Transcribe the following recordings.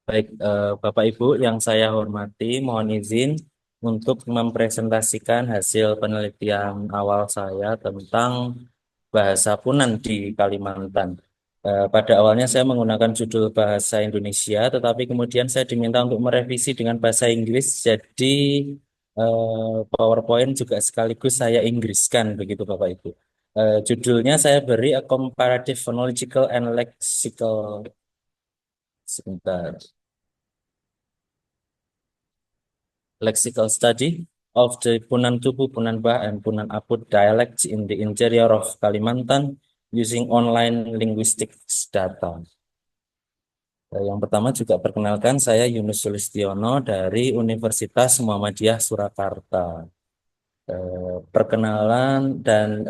Baik, Bapak Ibu yang saya hormati, mohon izin untuk mempresentasikan hasil penelitian awal saya tentang bahasa Punan di Kalimantan. Pada awalnya saya menggunakan judul bahasa Indonesia, tetapi kemudian saya diminta untuk merevisi dengan bahasa Inggris, jadi PowerPoint juga sekaligus saya Inggriskan, begitu Bapak Ibu. Judulnya saya beri A Comparative Phonological and Lexical, sebentar. Lexical study of the Punan Tubu, Punan Bah, and Punan Aput dialects in the interior of Kalimantan using online linguistics data. Yang pertama juga perkenalkan saya Yunus Sulistiono dari Universitas Muhammadiyah Surakarta. Perkenalan dan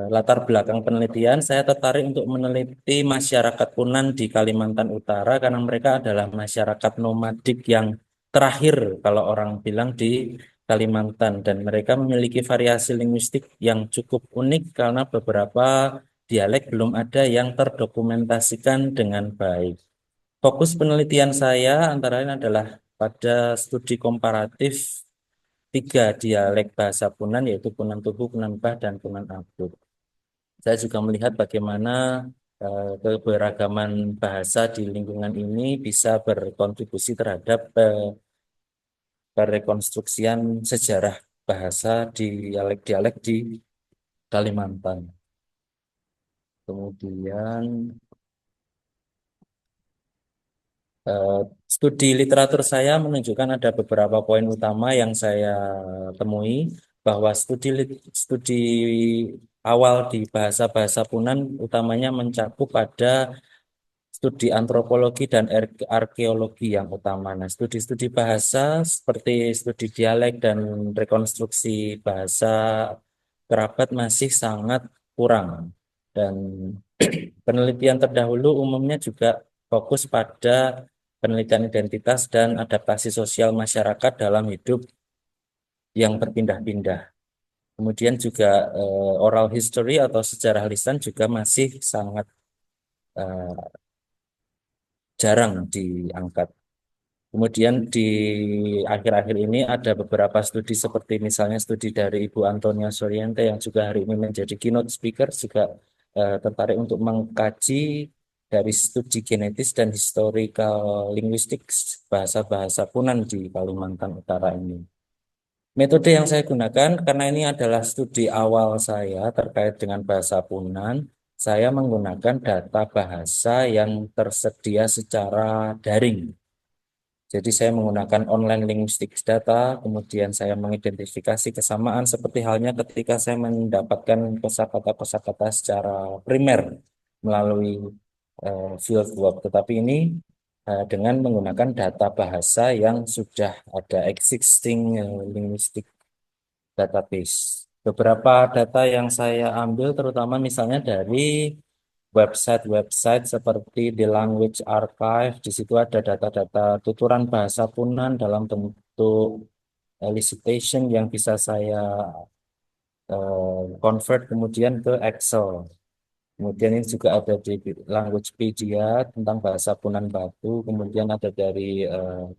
latar belakang penelitian, saya tertarik untuk meneliti masyarakat Punan di Kalimantan Utara karena mereka adalah masyarakat nomadik yang terakhir kalau orang bilang di Kalimantan, dan mereka memiliki variasi linguistik yang cukup unik karena beberapa dialek belum ada yang terdokumentasikan dengan baik. Fokus penelitian saya antara lain adalah pada studi komparatif tiga dialek bahasa Punan, yaitu Punan Tubu, Punan Bah, dan Punan Aput. Saya juga melihat bagaimana keberagaman bahasa di lingkungan ini bisa berkontribusi terhadap perekonstruksian sejarah bahasa di dialek-dialek di Kalimantan. Kemudian Eh, studi literatur saya menunjukkan ada beberapa poin utama yang saya temui, bahwa studi awal di bahasa-bahasa Punan utamanya mencakup pada studi antropologi dan arkeologi yang utama. Nah, studi-studi bahasa seperti studi dialek dan rekonstruksi bahasa kerabat masih sangat kurang. Dan penelitian terdahulu umumnya juga fokus pada penelitian identitas dan adaptasi sosial masyarakat dalam hidup yang berpindah-pindah. Kemudian juga oral history atau sejarah lisan juga masih sangat eh, jarang diangkat. Kemudian di akhir-akhir ini ada beberapa studi seperti misalnya studi dari Ibu Antonia Soriente yang juga hari ini menjadi keynote speaker, juga tertarik untuk mengkaji dari studi genetis dan historical linguistics bahasa-bahasa Punan di Kalimantan Utara ini. Metode yang saya gunakan karena ini adalah studi awal saya terkait dengan bahasa Punan, saya menggunakan data bahasa yang tersedia secara daring. Jadi saya menggunakan online linguistics data, kemudian saya mengidentifikasi kesamaan seperti halnya ketika saya mendapatkan kosakata-kosakata secara primer melalui fieldwork. Tetapi ini dengan menggunakan data bahasa yang sudah ada existing linguistic database. Beberapa data yang saya ambil terutama misalnya dari website-website seperti The Language Archive. Di situ ada data-data tuturan bahasa Punan dalam bentuk elicitation yang bisa saya convert kemudian ke Excel. Kemudian ini juga ada di Languagepedia tentang bahasa Punan Batu. Kemudian ada dari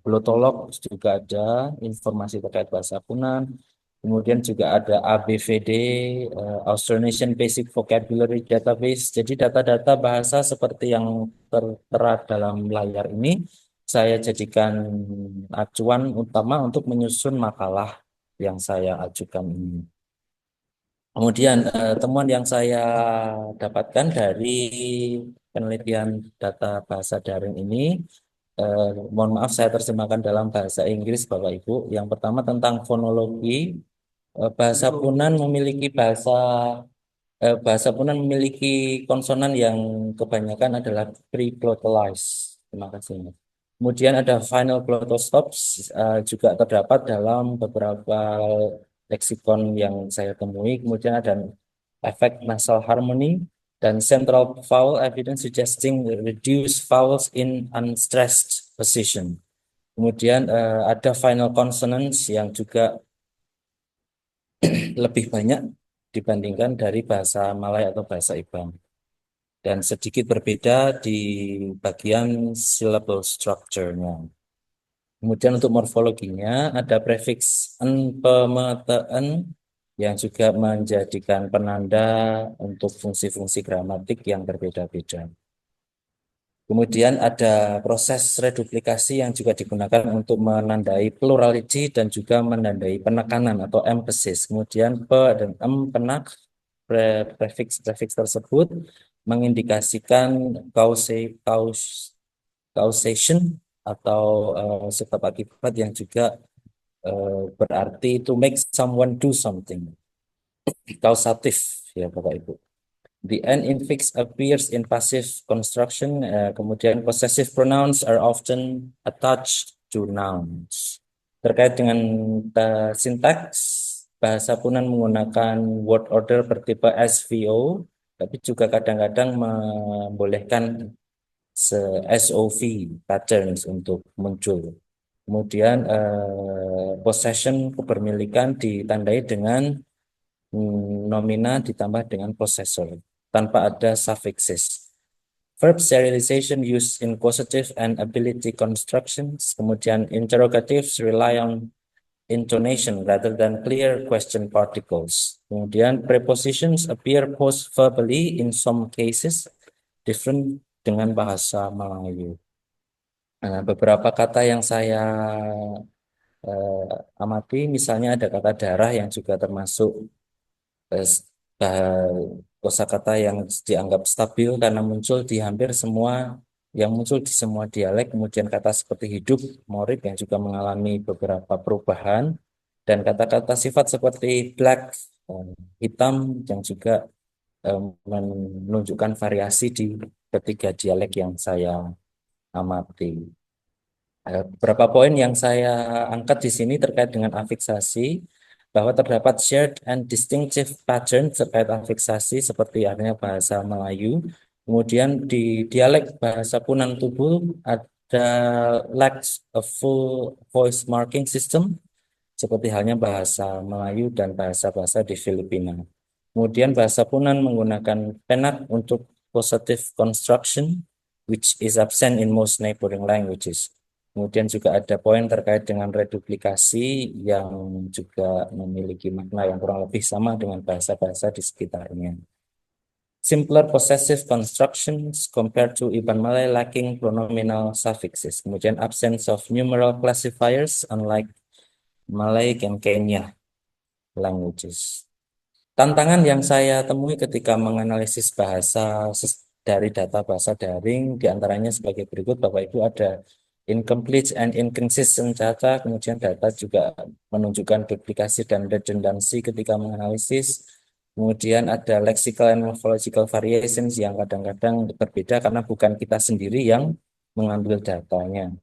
Glottolog juga ada informasi terkait bahasa Punan. Kemudian juga ada ABVD, Austronesian Basic Vocabulary Database. Jadi data-data bahasa seperti yang tertera dalam layar ini saya jadikan acuan utama untuk menyusun makalah yang saya ajukan ini. Kemudian temuan yang saya dapatkan dari penelitian data bahasa daring ini, eh, mohon maaf saya terjemahkan dalam bahasa Inggris Bapak Ibu. Yang pertama tentang fonologi. Bahasa Punan memiliki bahasa Punan memiliki konsonan yang kebanyakan adalah pre-glottalized. Terima kasih. Kemudian ada final glottal stops, juga terdapat dalam beberapa leksikon yang saya temui. Kemudian ada efek nasal harmony dan central vowel evidence suggesting reduced vowels in unstressed position. Kemudian ada final consonants yang juga lebih banyak dibandingkan dari bahasa Malay atau bahasa Iban. dan sedikit berbeda di bagian syllable structure-nya. Kemudian untuk morfologinya ada prefiks en, pemeteen yang juga menjadikan penanda untuk fungsi-fungsi gramatik yang berbeda-beda. Kemudian ada proses reduplikasi yang juga digunakan untuk menandai plurality dan juga menandai penekanan atau emphasis. Kemudian pe dan em penak prefiks-prefiks tersebut mengindikasikan causation atau sebab akibat yang juga berarti to make someone do something. Kausatif ya Bapak Ibu. The n infix appears in passive construction. Kemudian possessive pronouns are often attached to nouns. Terkait dengan sintaks, bahasa Punan menggunakan word order bertipe SVO, tapi juga kadang-kadang membolehkan SOV patterns untuk muncul. Kemudian possession kepemilikan ditandai dengan nomina ditambah dengan possessor tanpa ada suffixes. Verb serialization used in causative and ability constructions. Kemudian interrogatives rely on intonation rather than clear question particles. Kemudian prepositions appear post-verbally in some cases, different dengan bahasa Melayu. Nah, beberapa kata yang saya amati, misalnya ada kata darah yang juga termasuk eh, kosakata yang dianggap stabil karena muncul di hampir semua yang muncul di semua dialek. Kemudian kata seperti hidup, morib yang juga mengalami beberapa perubahan dan kata-kata sifat seperti black, eh, hitam yang juga menunjukkan variasi di ketiga dialek yang saya amati. Beberapa poin yang saya angkat di sini terkait dengan afiksasi, bahwa terdapat shared and distinctive pattern terkait afiksasi seperti halnya bahasa Melayu. Kemudian di dialek bahasa Punan Tubul ada lacks a full voice marking system seperti halnya bahasa Melayu dan bahasa-bahasa di Filipina. Kemudian bahasa Punan menggunakan penak untuk positive construction, which is absent in most neighboring languages. Kemudian juga ada poin terkait dengan reduplikasi yang juga memiliki makna yang kurang lebih sama dengan bahasa-bahasa di sekitarnya. Simpler possessive constructions compared to Iban Malay lacking pronominal suffixes. Kemudian absence of numeral classifiers unlike Malay and Kenya languages. Tantangan yang saya temui ketika menganalisis bahasa dari data bahasa daring, diantaranya sebagai berikut, Bapak Ibu ada incomplete and inconsistent data, kemudian data juga menunjukkan duplikasi dan redundancy ketika menganalisis, kemudian ada lexical and morphological variations yang kadang-kadang berbeda karena bukan kita sendiri yang mengambil datanya.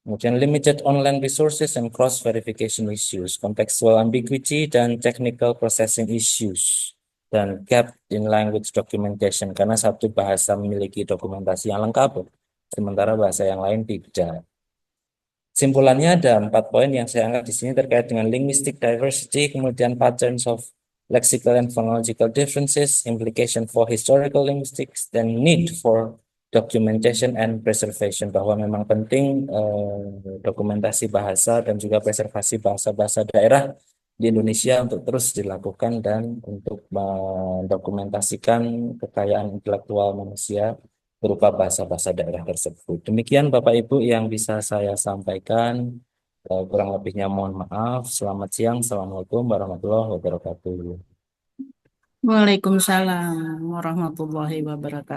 Kemudian limited online resources and cross-verification issues, contextual ambiguity dan technical processing issues, dan gap in language documentation, karena satu bahasa memiliki dokumentasi yang lengkap, sementara bahasa yang lain tidak. Simpulannya ada 4 poin yang saya angkat di sini terkait dengan linguistic diversity, kemudian patterns of lexical and phonological differences, implication for historical linguistics, dan need for documentation and preservation, bahwa memang penting dokumentasi bahasa dan juga preservasi bahasa-bahasa daerah di Indonesia untuk terus dilakukan dan untuk mendokumentasikan kekayaan intelektual manusia berupa bahasa-bahasa daerah tersebut. Demikian Bapak Ibu yang bisa saya sampaikan. Kurang lebihnya mohon maaf. Selamat siang. Assalamualaikum warahmatullahi wabarakatuh. Waalaikumsalam warahmatullahi wabarakatuh.